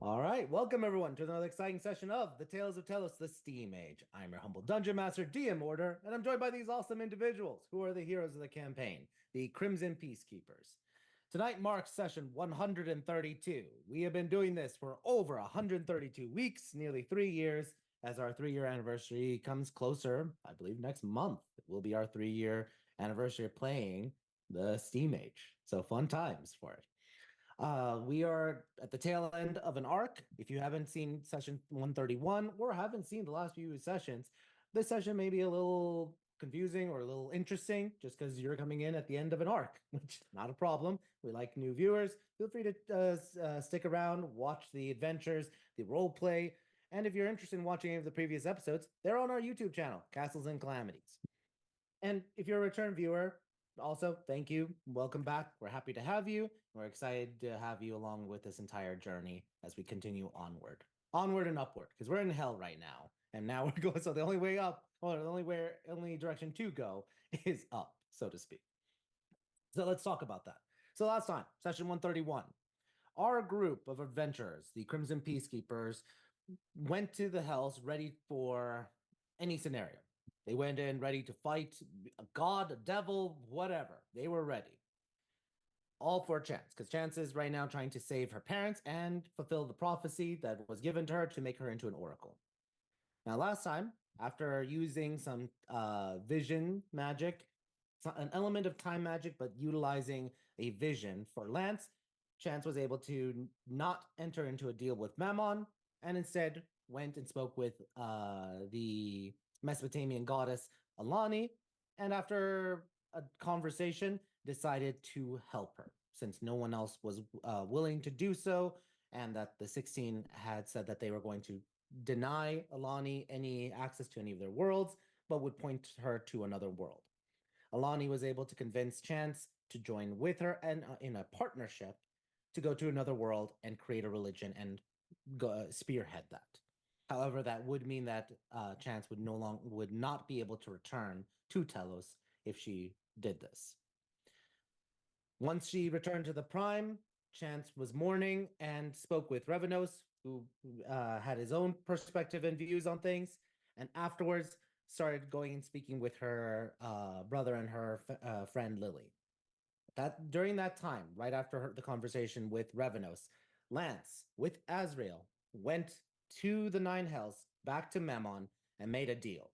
All right, welcome everyone to another exciting session of the Tales of Tellos, the Steam Age. I'm your humble dungeon master, DM Order, and I'm joined by these awesome individuals who are the heroes of the campaign, the Crimson Peacekeepers. Tonight marks session 132. We have been doing this for over 132 weeks, nearly 3 years, as our 3 year anniversary comes closer. I believe next month will be our 3 year anniversary of playing the Steam Age. So fun times for it. We are at the tail end of an arc. If you haven't seen session 131 or haven't seen the last few sessions, this session may be a little confusing or a little interesting just because you're coming in at the end of an arc, which is not a problem. We like new viewers. Feel free to stick around, watch the adventures, the role play. And if you're interested in watching any of the previous episodes, they're on our YouTube channel, Castles and Calamities. And if you're a return viewer, also, thank you. Welcome back. We're happy to have you. We're excited to have you along with this entire journey as we continue onward and upward, because we're in hell right now. And now we're going, so the only way up, or only direction to go is up, so to speak. So let's talk about that. So last time, session 131, our group of adventurers, the Crimson Peacekeepers, went to the Hells ready for any scenario. They went in ready to fight a god, a devil, whatever. They were ready. All for Chance, because Chance is right now trying to save her parents and fulfill the prophecy that was given to her to make her into an oracle. Now, last time, after using some vision magic, an element of time magic, but utilizing a vision for Lance, Chance was able to not enter into a deal with Mammon and instead went and spoke with the Mesopotamian goddess Alani, and after a conversation, decided to help her since no one else was willing to do so, and that the 16 had said that they were going to deny Alani any access to any of their worlds, but would point her to another world. Alani was able to convince Chance to join with her and in a partnership to go to another world and create a religion and spearhead that. However, that would mean that Chance would not be able to return to Telos if she did this. Once she returned to the Prime, Chance was mourning and spoke with Revenos, who had his own perspective and views on things, and afterwards started going and speaking with her brother and her friend Lily. That during that time, right after the conversation with Revenos, Lance with Azrael went to the Nine Hells, back to Mammon, and made a deal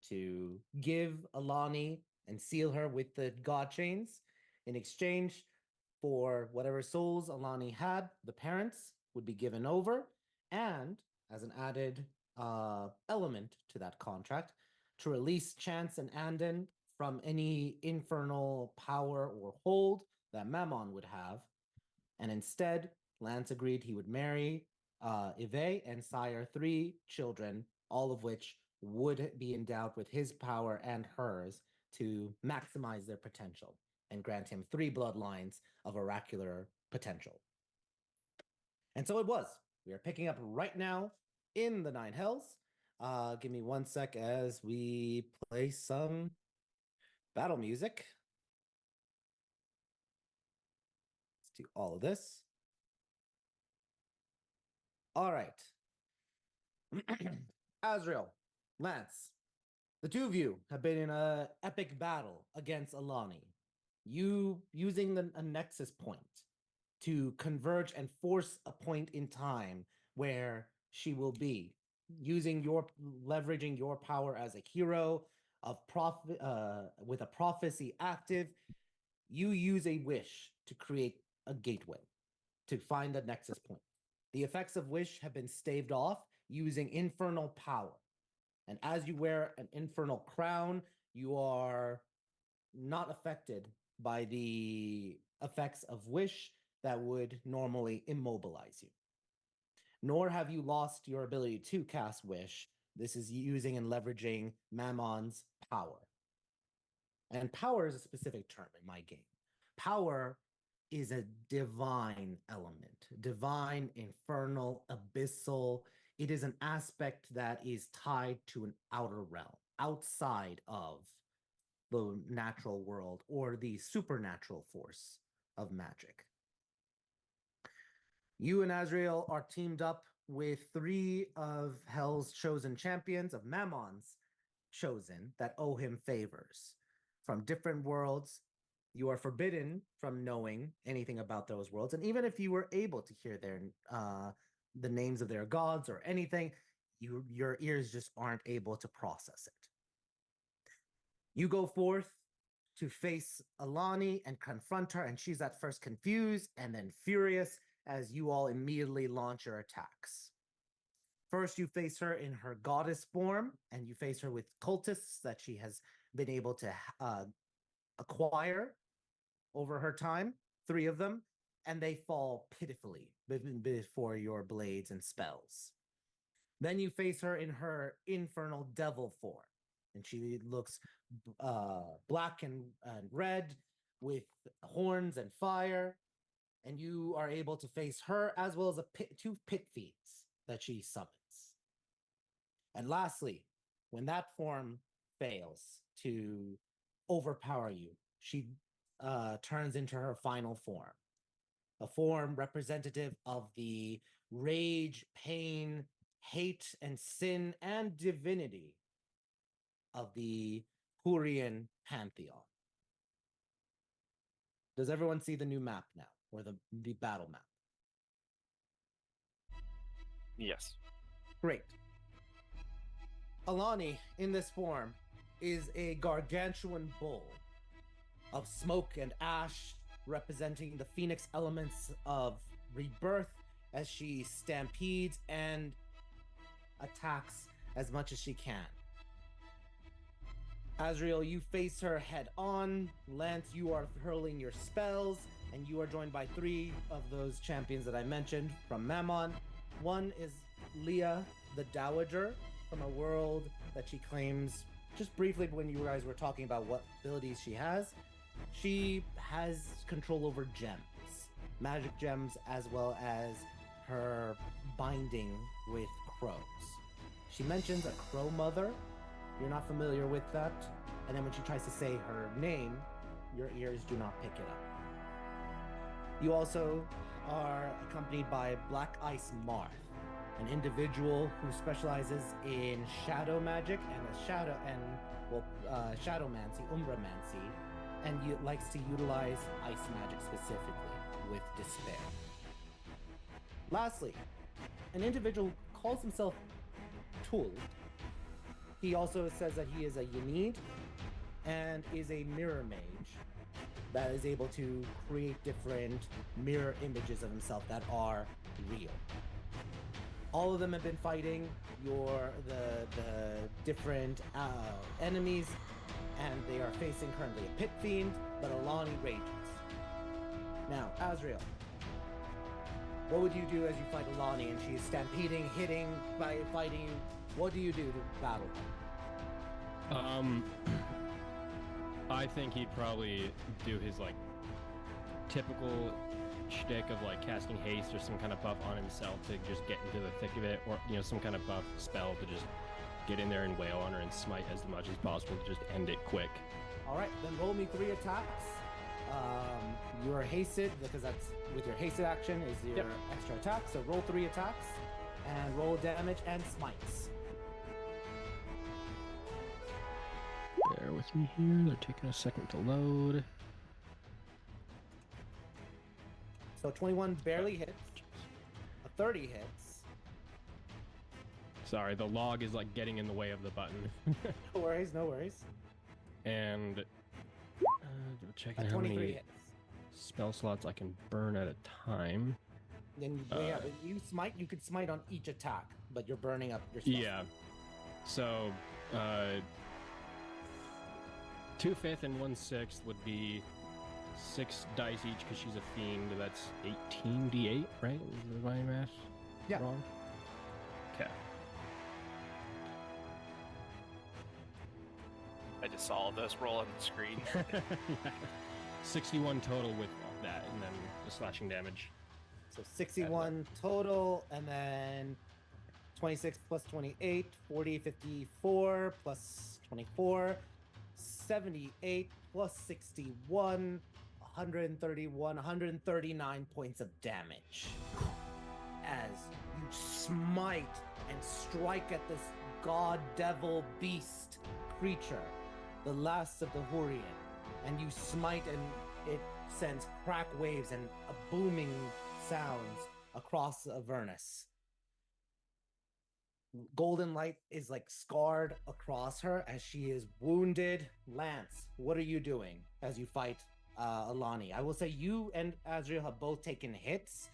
to give Alani and seal her with the god chains in exchange for whatever souls Alani had. The parents would be given over, and as an added element to that contract, to release Chance and Andon from any infernal power or hold that Mammon would have. And instead, Lance agreed he would marry Yve and sire 3 children, all of which would be endowed with his power and hers to maximize their potential and grant him 3 bloodlines of oracular potential. And so it was. We are picking up right now in the Nine Hells. Give me 1 sec as we play some battle music. Let's do all of this. All right. Azrael, Lance, the two of you have been in an epic battle against Alani. You using a nexus point to converge and force a point in time where she will be, leveraging your power as a hero of with a prophecy active. You use a wish to create a gateway to find a nexus point. The effects of wish have been staved off using infernal power. And as you wear an infernal crown, you are not affected by the effects of wish that would normally immobilize you. Nor have you lost your ability to cast wish. This is using and leveraging Mammon's power. And power is a specific term in my game. Power is a divine element, divine, infernal, abyssal. It is an aspect that is tied to an outer realm, outside of the natural world or the supernatural force of magic. You and Azrael are teamed up with 3 of Hell's chosen champions, of Mammon's chosen, that owe him favors from different worlds. You are forbidden from knowing anything about those worlds, and even if you were able to hear the names of their gods or anything, your ears just aren't able to process it. You go forth to face Alani and confront her, and she's at first confused and then furious as you all immediately launch your attacks. First, you face her in her goddess form, and you face her with cultists that she has been able to acquire over her time, 3 of them, and they fall pitifully before your blades and spells. Then you face her in her infernal devil form, and she looks black and red with horns and fire, and you are able to face her as well as 2 pit fiends that she summons. And lastly, when that form fails to overpower you, she turns into her final form, a form representative of the rage, pain, hate, and sin and divinity of the Hurrian pantheon. Does everyone see the new map now, or the battle map? Yes. Great. Alani, in this form, is a gargantuan bull of smoke and ash, representing the phoenix elements of rebirth, as she stampedes and attacks as much as she can. Azrael, you face her head on. Lance, you are hurling your spells, and you are joined by 3 of those champions that I mentioned from Mammon. One is Leah, the Dowager, from a world that she claims, just briefly when you guys were talking about what abilities she has. She has control over gems, magic gems, as well as her binding with crows. She mentions a crow mother. You're not familiar with that. And then when she tries to say her name, your ears do not pick it up. You also are accompanied by Black Ice Marth, an individual who specializes in shadow magic and shadowmancy, umbramancy, and likes to utilize ice magic specifically with despair. Lastly, an individual calls himself Tuld. He also says that he is a Yanid and is a mirror mage that is able to create different mirror images of himself that are real. All of them have been fighting the different enemies, and they are facing currently a pit fiend, but Alani rages. Now, Azrael, what would you do as you fight Alani and she is stampeding, hitting, fighting you? What do you do to battle her? I think he'd probably do his typical shtick of casting haste or some kind of buff on himself to just get into the thick of it, or some kind of buff spell to just get in there and wail on her and smite as much as possible to just end it quick. All right, then roll me 3 attacks. You are hasted because that's with your hasted action is your extra attack. So roll 3 attacks and roll damage and smites. Bear with me here. They're taking a second to load. So 21 barely hits. A 30 hits. Sorry, the log is getting in the way of the button. No worries, no worries. And checking how 23 many hits. Spell slots I can burn at a time. Then you smite. You could smite on each attack, but you're burning up your spell. Yeah. So 2/5 and 1/6 would be 6 dice each because she's a fiend. That's 18d8, right? Is my math wrong? Okay. I just saw all this roll on the screen. 61 total with that, and then the slashing damage. So 61 total, and then 26 plus 28, 40, 54 plus 24, 78 plus 61, 131, 139 points of damage. smite and strike at this god devil beast creature, the last of the Horian, and you smite and it sends crack waves and a booming sounds across Avernus. Golden light is like scarred across her as she is wounded. Lance, what are you doing as you fight Alani? I will say you and Azrael have both taken hits.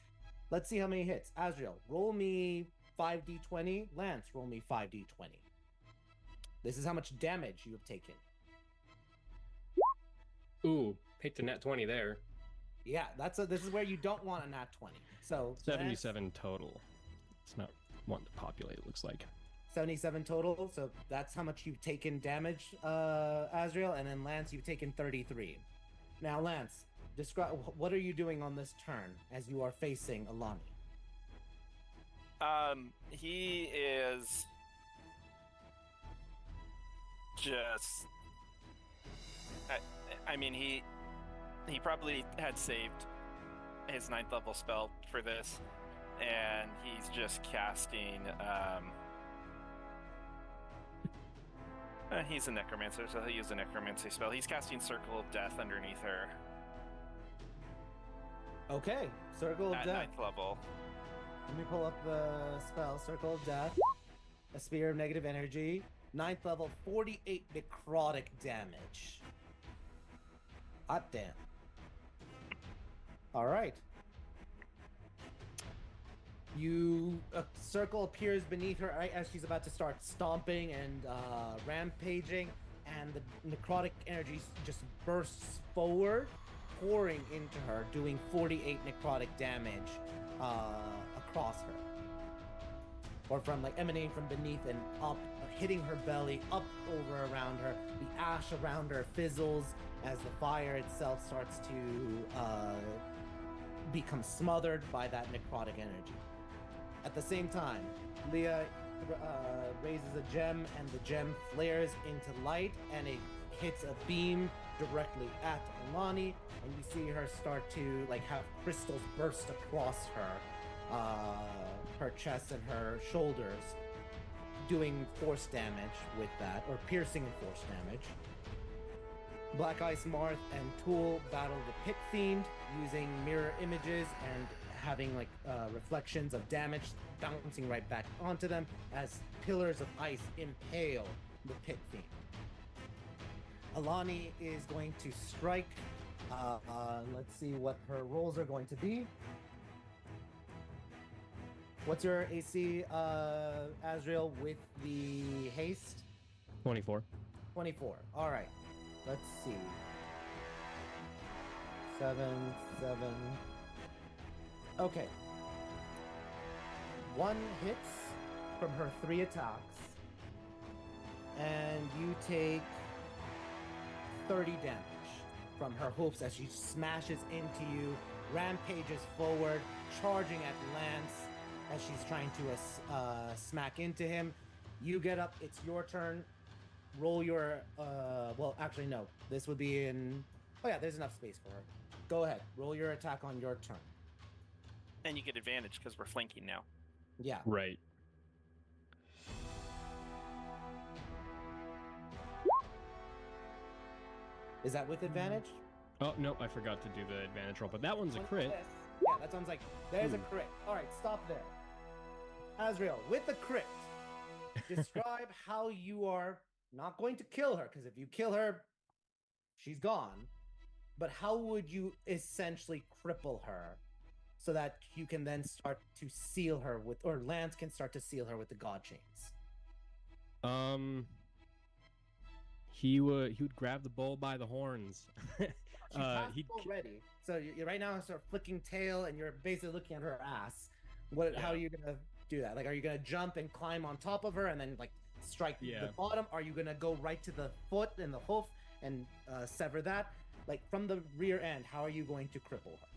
Let's see how many hits. Azrael, roll me 5d20. Lance, roll me 5d20. This is how much damage you have taken. Ooh, picked a net 20 there. Yeah, this is where you don't want a nat 20. So 77 total. It's not one to populate, it looks like. 77 total, so that's how much you've taken damage, Azrael, and then Lance, you've taken 33. Now, Lance, describe what are you doing on this turn as you are facing Alani? He is just. I mean, he probably had saved his 9th level spell for this, and he's just casting. He's a necromancer, so he'll use a necromancy spell. He's casting Circle of Death underneath her. Okay, Circle of at Death. 9th level. Let me pull up the spell. Circle of Death. A Spear of Negative Energy. 9th level, 48 necrotic damage. Hot damn. All right. A circle appears beneath her right as she's about to start stomping and rampaging, and the necrotic energy just bursts forward, pouring into her, doing 48 necrotic damage across her. Or from emanating from beneath and up, hitting her belly, up over around her. The ash around her fizzles as the fire itself starts to become smothered by that necrotic energy. At the same time, Leah raises a gem, and the gem flares into light, and it hits a beam directly at Alani, and you see her start to have crystals burst across her chest and her shoulders, doing force damage with that, or piercing and force damage. Black Ice Marth and Tool battle the Pit Fiend using mirror images and having reflections of damage bouncing right back onto them as pillars of ice impale the Pit Fiend. Alani is going to strike. Let's see what her rolls are going to be. What's your AC, Azrael, with the haste? 24. 24. All right. Let's see. 7, 7. Okay. 1 hits from her 3 attacks, and you take 30 damage from her hooves as she smashes into you, rampages forward, charging at Lance as she's trying to smack into him. You get up. It's your turn. Roll your, well, actually, no. This would be in, oh yeah, there's enough space for her. Go ahead. Roll your attack on your turn. And you get advantage because we're flanking now. Yeah. Right. Is that with advantage? Oh, no, I forgot to do the advantage roll, but that one's a crit. Yeah, that sounds like, there's a crit. All right, stop there. Azrael, with the crit, describe how you are not going to kill her, because if you kill her, she's gone. But how would you essentially cripple her so that you can then start to seal her with, or Lance can start to seal her with the god chains? He would grab the bull by the horns. She's already. So you right now start flicking tail, and you're basically looking at her ass. How are you gonna do that? Are you gonna jump and climb on top of her and then strike the bottom? Are you gonna go right to the foot and the hoof and sever that? From the rear end, how are you going to cripple her?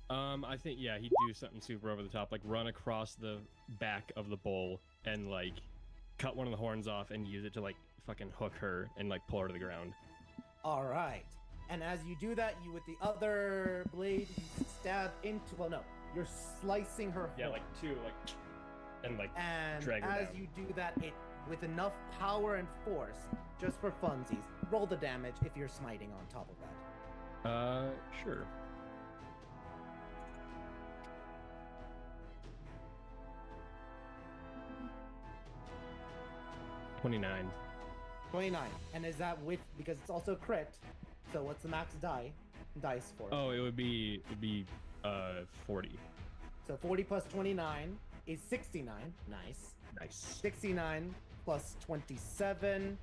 I think he'd do something super over the top, run across the back of the bull and cut one of the horns off and use it to fucking hook her and pull her to the ground. All right. And as you do that, you with the other blade, you stab into. Well, no, you're slicing her. Yeah, horn. two, And like And drag her as down. you do that, it with enough power and force, just for funsies, roll the damage if you're smiting on top of that. Sure. $29. 29. And is that with, because it's also crit, so what's the max dice for it? Oh, it would be 40. So 40 plus 29 is 69. Nice. Nice. 69 plus 27.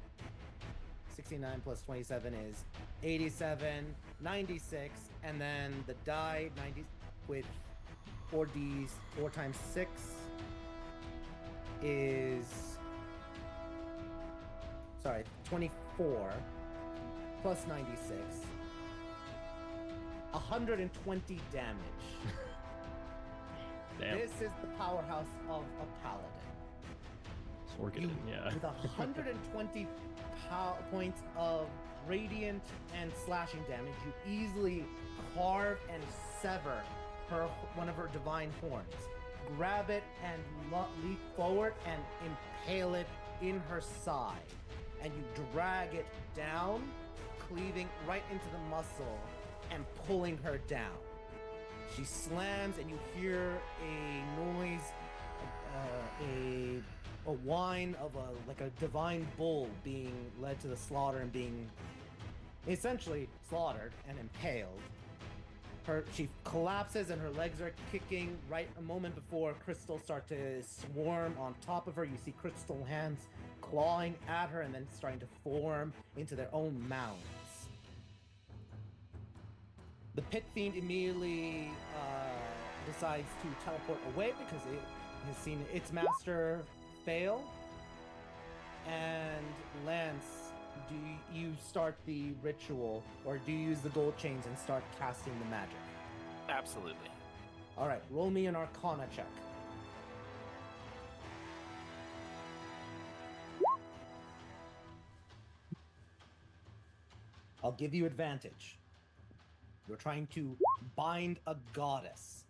69 plus 27 is 87, 96, and then the die 90 with 4d 4 times 6 is 24 plus 96, 120 damage. Damn. This is the powerhouse of a paladin. Sorkin, yeah. With 120 points of radiant and slashing damage, you easily carve and sever one of her divine horns. Grab it and leap forward and impale it in her side. And you drag it down, cleaving right into the muscle and pulling her down. She slams and you hear a noise, a whine of a divine bull being led to the slaughter and being essentially slaughtered and impaled. She collapses and her legs are kicking right a moment before crystals start to swarm on top of her. You see crystal hands clawing at her and then starting to form into their own mounds. The pit fiend immediately decides to teleport away because it has seen its master fail. And Lance, do you start the ritual, or do you use the gold chains and start casting the magic? Absolutely. All right, roll me an Arcana check. I'll give you advantage. You're trying to bind a goddess.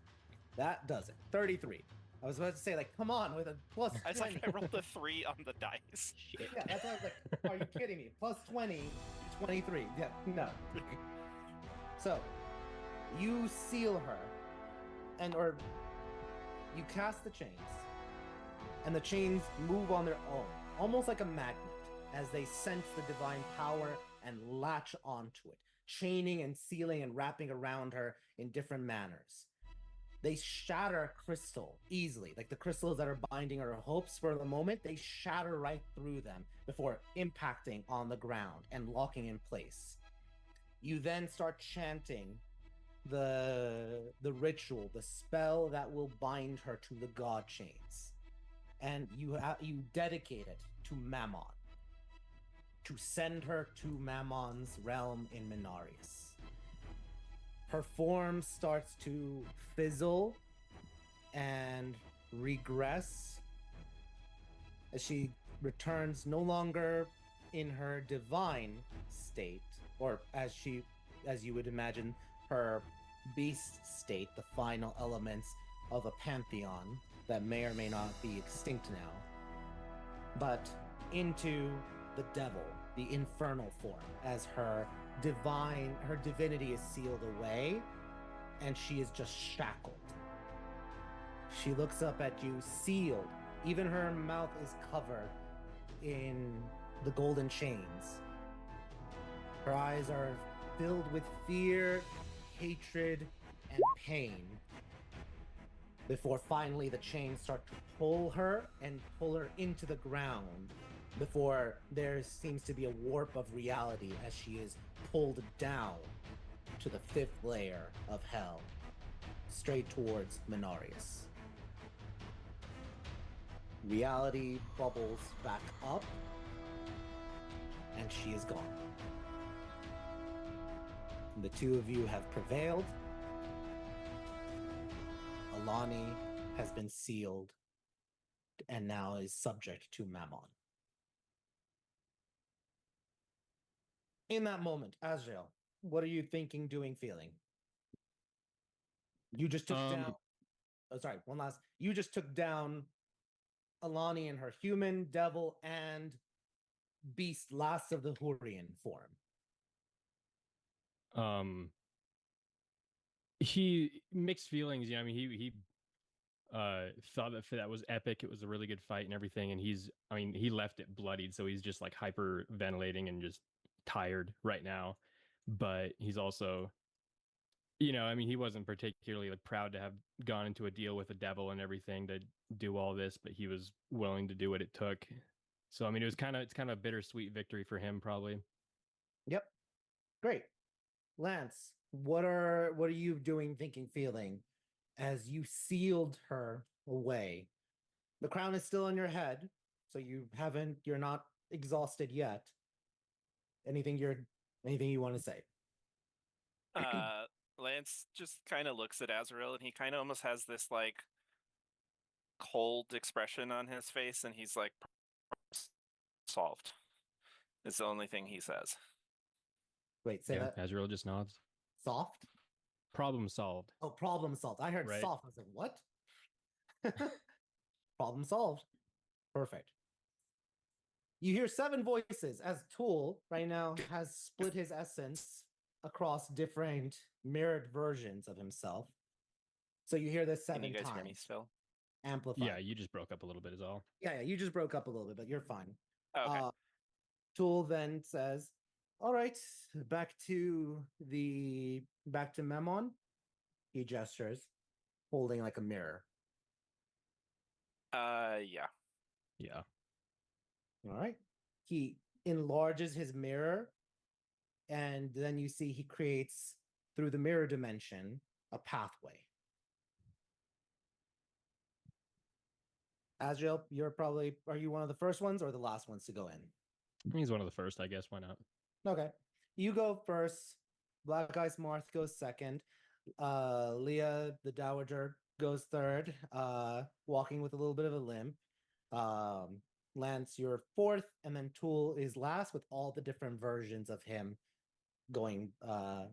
That does it. 33. I was about to say, like, come on, with a plus 20. It's like I rolled a 3 on the dice. Shit. Yeah, that's why I was like, are you kidding me? Plus 20, 23. Yeah, no. So, you seal her, or you cast the chains, and the chains move on their own, almost like a magnet, as they sense the divine power and latch onto it, chaining and sealing and wrapping around her in different manners. They shatter crystal easily, like the crystals that are binding her hopes for the moment, they shatter right through them before impacting on the ground and locking in place. You then start chanting the ritual, the spell that will bind her to the god chains. And you dedicate it to Mammon, to send her to Mammon's realm in Minarius. Her form starts to fizzle and regress as she returns no longer in her divine state, or as you would imagine, her beast state, the final elements of a pantheon that may or may not be extinct now, but into the devil, the infernal form, as her divinity is sealed away and she is just shackled. She looks up at you, sealed. Even her mouth is covered in the golden chains. Her eyes are filled with fear, hatred, and pain, before finally the chains start to pull her into the ground, before there seems to be a warp of reality as she is pulled down to the 5th layer of hell, straight towards Minarius. Reality bubbles back up, and she is gone. The two of you have prevailed. Alani has been sealed and now is subject to Mammon. In that moment, Azrael, what are you thinking, doing, feeling? You just took down... Oh, sorry, one last... You just took down Alani in her human, devil, and beast, last of the Hurrian form. He mixed feelings. I mean, he thought that was epic. It was a really good fight and everything. And he left it bloodied, so he's just like hyper ventilating and just tired right now. But he's also, he wasn't particularly like proud to have gone into a deal with the devil and everything to do all this, but he was willing to do what it took. So I mean, it's kind of a bittersweet victory for him, probably. Yep. Great. Lance, what are you doing, thinking, feeling as you sealed her away? The crown is still on your head, so you're not exhausted yet. Anything you want to say? Lance just kind of looks at Azrael, and he kind of almost has this like cold expression on his face, and he's like, solved. It's the only thing he says. Wait, say that. Azrael just nods. Soft? Problem solved. Oh, problem solved. I heard Right. soft. I was like, what? Problem solved. Perfect. You hear 7 voices as Tool right now has split his essence across different mirrored versions of himself. So you hear this 7 Can you guys times. hear me still? Amplified. Yeah, you just broke up a little bit is all. Yeah, you just broke up a little bit, but you're fine. Okay. Tool then says, all right, back to Memon. He gestures, holding like a mirror. Yeah. Yeah. All right. He enlarges his mirror, and then you see he creates, through the mirror dimension, a pathway. Azrael, are you one of the first ones or the last ones to go in? He's one of the first, I guess. Why not? Okay. You go first. Black Ice Marth goes second. Leah, the Dowager, goes third, walking with a little bit of a limp. Lance, you're fourth, and then Tool is last with all the different versions of him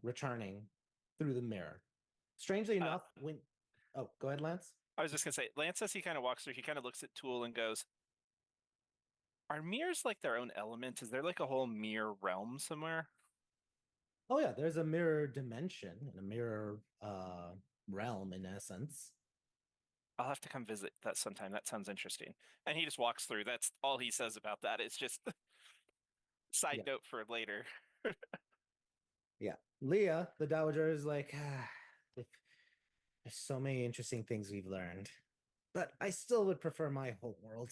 returning through the mirror. Strangely enough, go ahead, Lance. I was just gonna say, Lance, as he kind of walks through, he kind of looks at Tool and goes, "Are mirrors like their own element? Is there like a whole mirror realm somewhere?" Oh yeah, there's a mirror dimension and a mirror realm in essence. I'll have to come visit that sometime. That sounds interesting. And he just walks through. That's all he says about that. It's just side note for later. Yeah. Leah, the Dowager, is like, there's so many interesting things we've learned, but I still would prefer my whole world.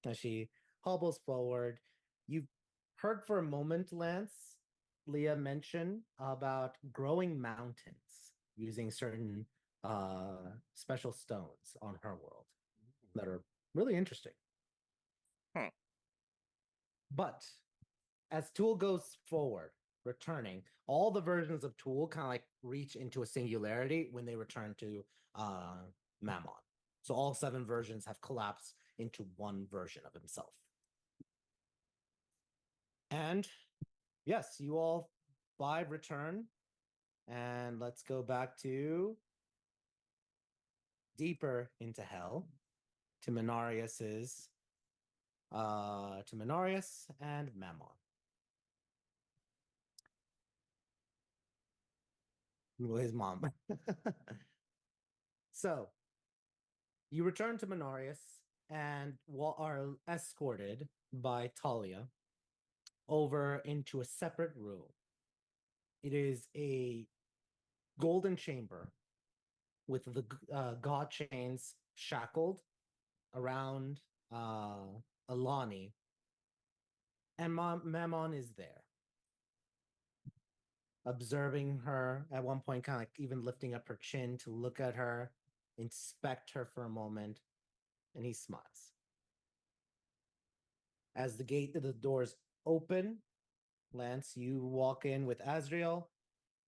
As she hobbles forward, you've heard for a moment, Lance, Leah mention about growing mountains using certain special stones on her world that are really interesting. But as Tool goes forward, returning, all the versions of Tool kind of like reach into a singularity when they return to Mammon. So all 7 versions have collapsed into one version of himself. And yes, you all 5 return. And let's go back to deeper into hell to Menarius and Mammon. Well, his mom. So you return to Menarius and are escorted by Talia over into a separate room. It is a golden chamber with the god chains shackled around Alani, and Mammon is there, observing her at one point, kind of like even lifting up her chin to look at her, inspect her for a moment, and he smiles. As the doors open, Lance, you walk in with Azrael,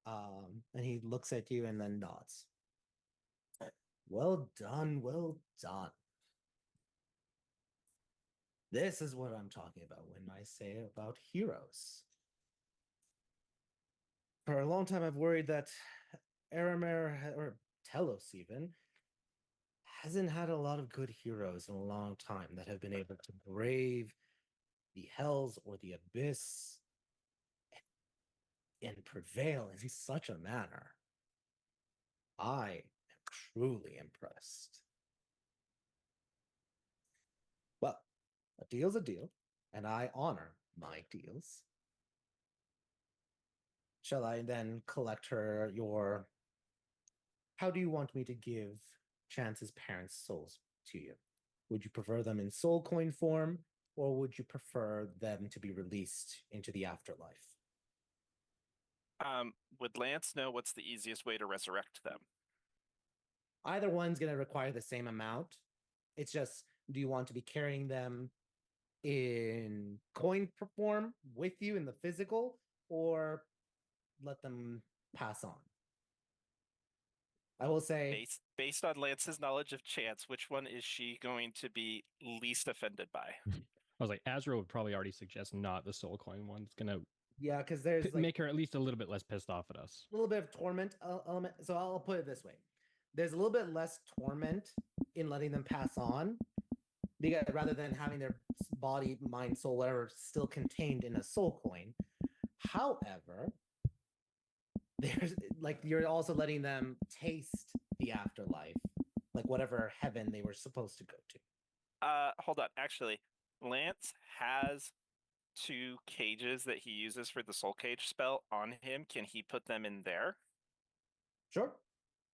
and he looks at you and then nods. Well done, well done. This is what I'm talking about when I say about heroes. For a long time, I've worried that Aramer, or Telos even, hasn't had a lot of good heroes in a long time that have been able to brave the hells or the abyss and prevail in such a manner. I am truly impressed. Well, a deal's a deal, and I honor my deals. Shall I then collect her your... How do you want me to give Chance's parents' souls to you? Would you prefer them in soul coin form, or would you prefer them to be released into the afterlife? Would Lance know what's the easiest way to resurrect them? Either one's going to require the same amount. It's just, do you want to be carrying them in coin form with you in the physical, or let them pass on? I will say, Based on Lance's knowledge of Chance, which one is she going to be least offended by? I was like, Azrael would probably already suggest not the soul coin one. It's gonna yeah, because there's like make her at least a little bit less pissed off at us. a little bit of torment element. So I'll put it this way: there's a little bit less torment in letting them pass on, because rather than having their body, mind, soul, whatever, still contained in a soul coin. However, there's like you're also letting them taste the afterlife, like whatever heaven they were supposed to go to. Hold on. Actually, Lance has 2 cages that he uses for the soul cage spell on him. Can he put them in there? Sure.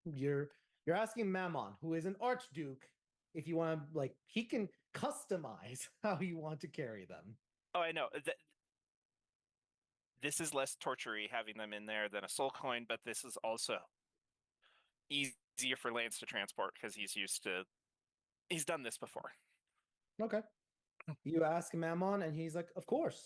You're asking Mammon, who is an archduke, if you want to, like, he can customize how you want to carry them. Oh, I know. This is less tortury having them in there than a soul coin, but this is also easier for Lance to transport because he's done this before. Okay. You ask Mammon, and he's like, of course.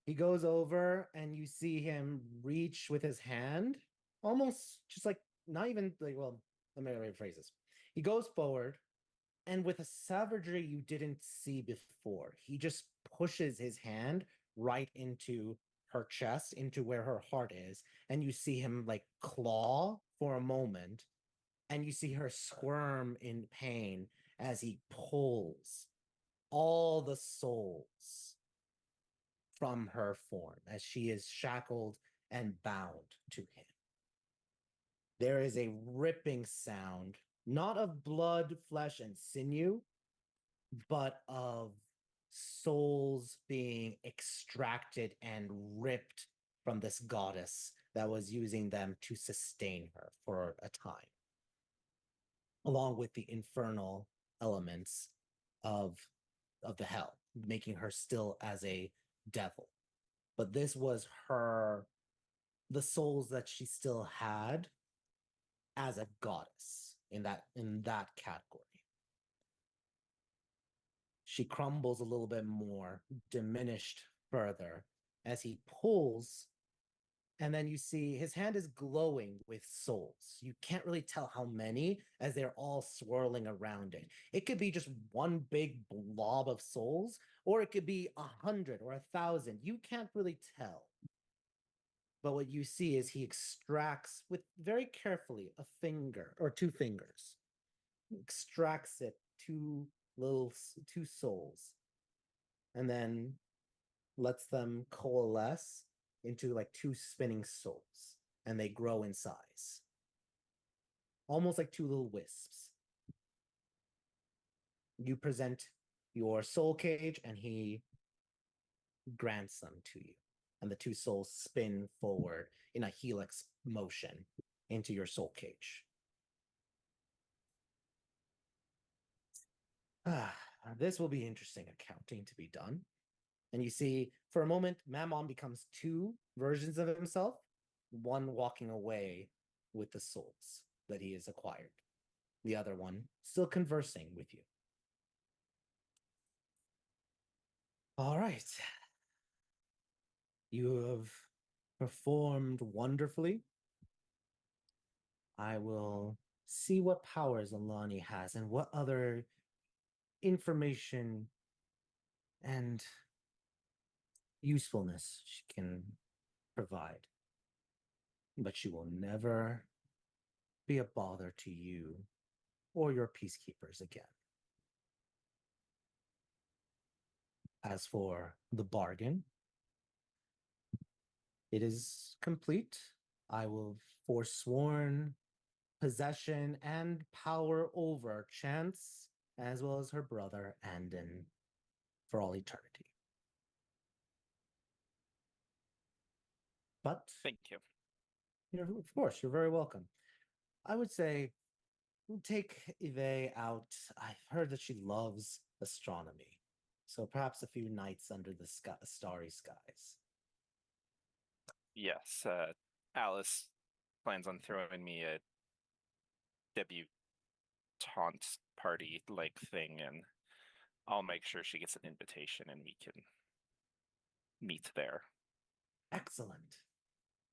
He goes over, and you see him reach with his hand, almost just like, not even like, well, let me rephrase this. He goes forward, and with a savagery you didn't see before, he just pushes his hand right into her chest, into where her heart is, and you see him like claw for a moment, and you see her squirm in pain as he pulls all the souls from her form as she is shackled and bound to him. There is a ripping sound, not of blood, flesh, and sinew, but of souls being extracted and ripped from this goddess that was using them to sustain her for a time, along with the infernal elements of the hell, making her still as a devil. But this was the souls that she still had as a goddess in that category. She crumbles a little bit more, diminished further as he pulls, and then you see his hand is glowing with souls. You can't really tell how many, as they're all swirling around it. It could be just one big blob of souls, or it could be 100 or 1,000. You can't really tell. But what you see is he extracts with very carefully a finger or 2 fingers, he extracts it, two souls, and then lets them coalesce into like 2 spinning souls, and they grow in size, almost like 2 little wisps. You present your soul cage, and he grants them to you, and the 2 souls spin forward in a helix motion into your soul cage. This will be interesting accounting to be done. And you see, for a moment, Mammon becomes 2 versions of himself, one walking away with the souls that he has acquired, the other one still conversing with you. All right. You have performed wonderfully. I will see what powers Alani has and what other information and usefulness she can provide. But she will never be a bother to you or your peacekeepers again. As for the bargain, it is complete. I will forsworn possession and power over Chance, as well as her brother Andon, for all eternity. But Thank you. of course, you're very welcome. I would say take Eve out. I've heard that she loves astronomy, so perhaps a few nights under the starry skies. Yes, Alice plans on throwing me a debutante party like thing, and I'll make sure she gets an invitation and we can meet there. Excellent.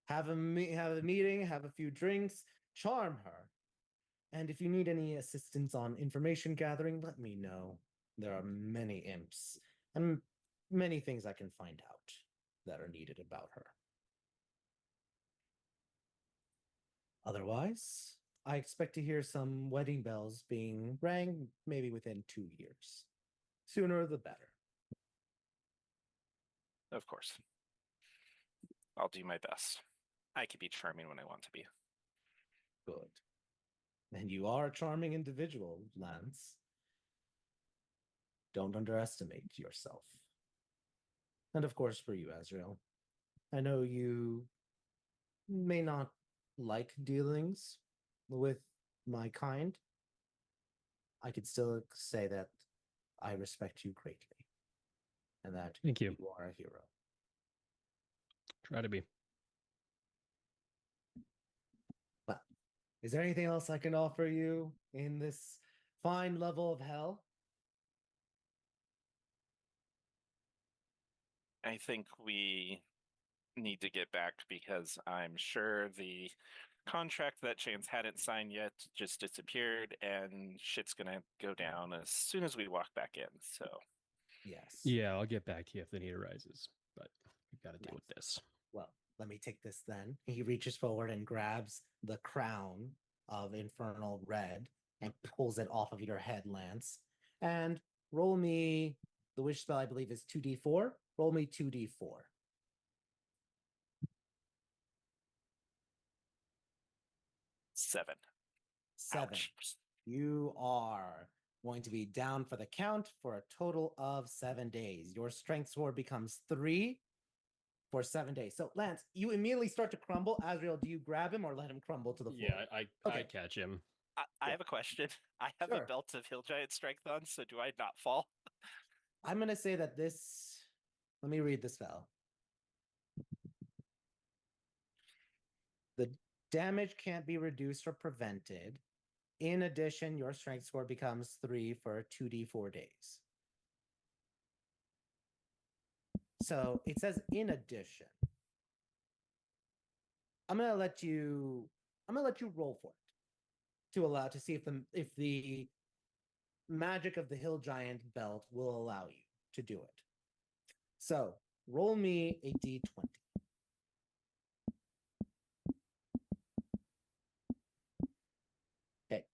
Have a meeting, have a few drinks, charm her. And if you need any assistance on information gathering, let me know. There are many imps and many things I can find out that are needed about her. Otherwise, I expect to hear some wedding bells being rang maybe within 2 years. Sooner the better. Of course. I'll do my best. I can be charming when I want to be. Good. And you are a charming individual, Lance. Don't underestimate yourself. And of course, for you, Azrael, I know you may not like dealings with my kind. I could still say that I respect you greatly and that Thank you. You are a hero. Try to be. But is there anything else I can offer you in this fine level of hell? I think we need to get back because I'm sure the contract that Chance hadn't signed yet just disappeared and shit's gonna go down as soon as we walk back in. So Yes. Yeah, I'll get back to you if the need arises, but we've got to deal with this. Well, let me take this then. He reaches forward and grabs the crown of Infernal Red and pulls it off of your head, Lance. And roll me the wish spell, I believe, is 2d4. Roll me 2d4. 7. 7. Ouch. You are going to be down for the count for a total of 7 days. Your strength score becomes 3 for 7 days. So, Lance, you immediately start to crumble. Azrael, do you grab him or let him crumble to the floor? Yeah, I Okay. catch him. I have a question. I have Sure. a belt of Hill Giant strength on, so do I not fall? I'm going to say that this. Let me read the spell. The damage can't be reduced or prevented. In addition, your strength score becomes 3 for 2d4 days. So it says in addition. I'm gonna let you roll for it to allow to see if the magic of the Hill Giant belt will allow you to do it. So roll me a d20. Okay.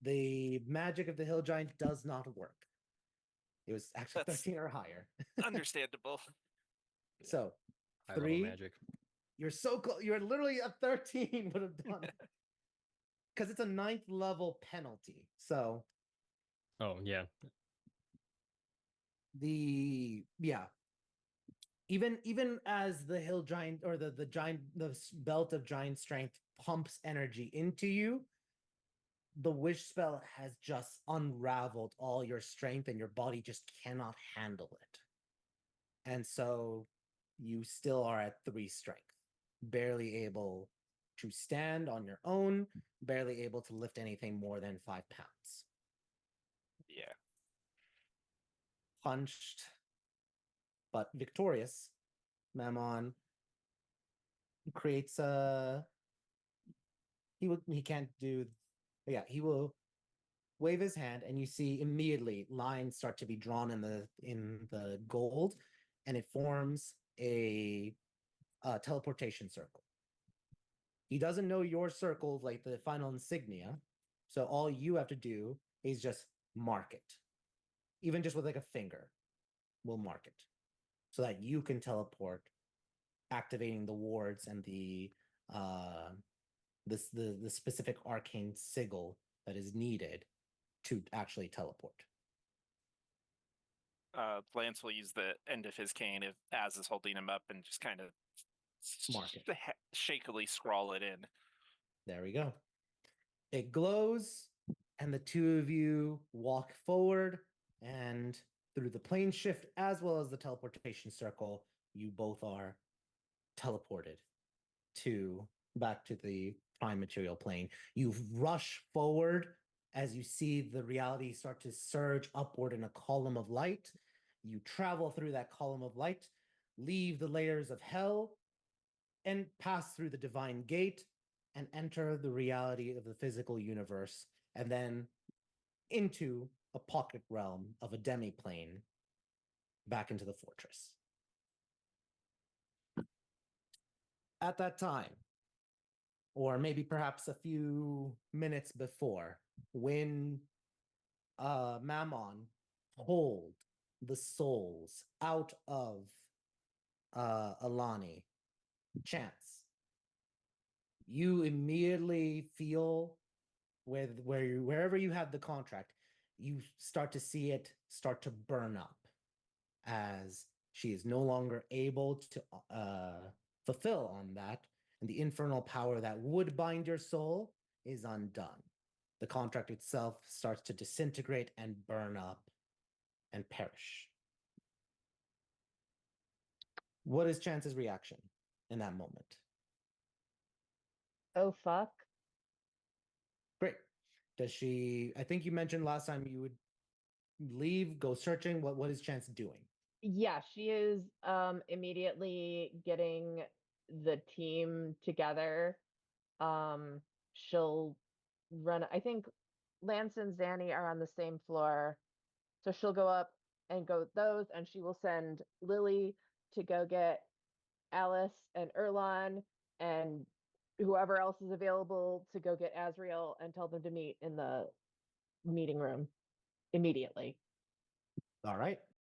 The magic of the Hill Giant does not work. It was actually That's 13 or higher. understandable. So High level 3. magic. You're so close. You're literally a 13 would have done it. Because it's a 9th level penalty. So Oh, yeah. Even as the hill giant or the belt of giant strength pumps energy into you, the wish spell has just unraveled all your strength and your body just cannot handle it. And so you still are at 3 strength, barely able to stand on your own, barely able to lift anything more than 5 pounds. Yeah. Punched, but victorious, Mammon creates a. He can't do. Yeah, he will wave his hand, and you see immediately lines start to be drawn in the gold, and it forms a teleportation circle. He doesn't know your circle, like the final insignia, So all you have to do is just mark it. Even just with like a finger, we'll mark it so that you can teleport, activating the wards and the specific arcane sigil that is needed to actually teleport. Lance will use the end of his cane if Az is holding him up and just kind of Mark it. shakily scrawl it in. There we go. It glows, and the two of you walk forward, and through the plane shift as well as the teleportation circle, you both are teleported back to the prime material plane. You rush forward as you see the reality start to surge upward in a column of light. You travel through that column of light, leave the layers of hell, and pass through the divine gate and enter the reality of the physical universe, and then into a pocket realm of a demiplane back into the fortress. At that time, or maybe perhaps a few minutes before, when Mammon pulled the souls out of Alani, Chance, you immediately feel wherever you had the contract, you start to see it start to burn up as she is no longer able to fulfill on that, and the infernal power that would bind your soul is undone. The contract itself starts to disintegrate and burn up and perish. What is Chance's reaction in that moment? Oh, fuck. Great. Does she, I think you mentioned last time you would leave, go searching. What is Chance doing? Yeah, she is immediately getting the team together. She'll run, I think Lance and Zanny are on the same floor. So she'll go up and go with those, and she will send Lily to go get Alice and Erlon and whoever else is available to go get Azriel and tell them to meet in the meeting room immediately. All right.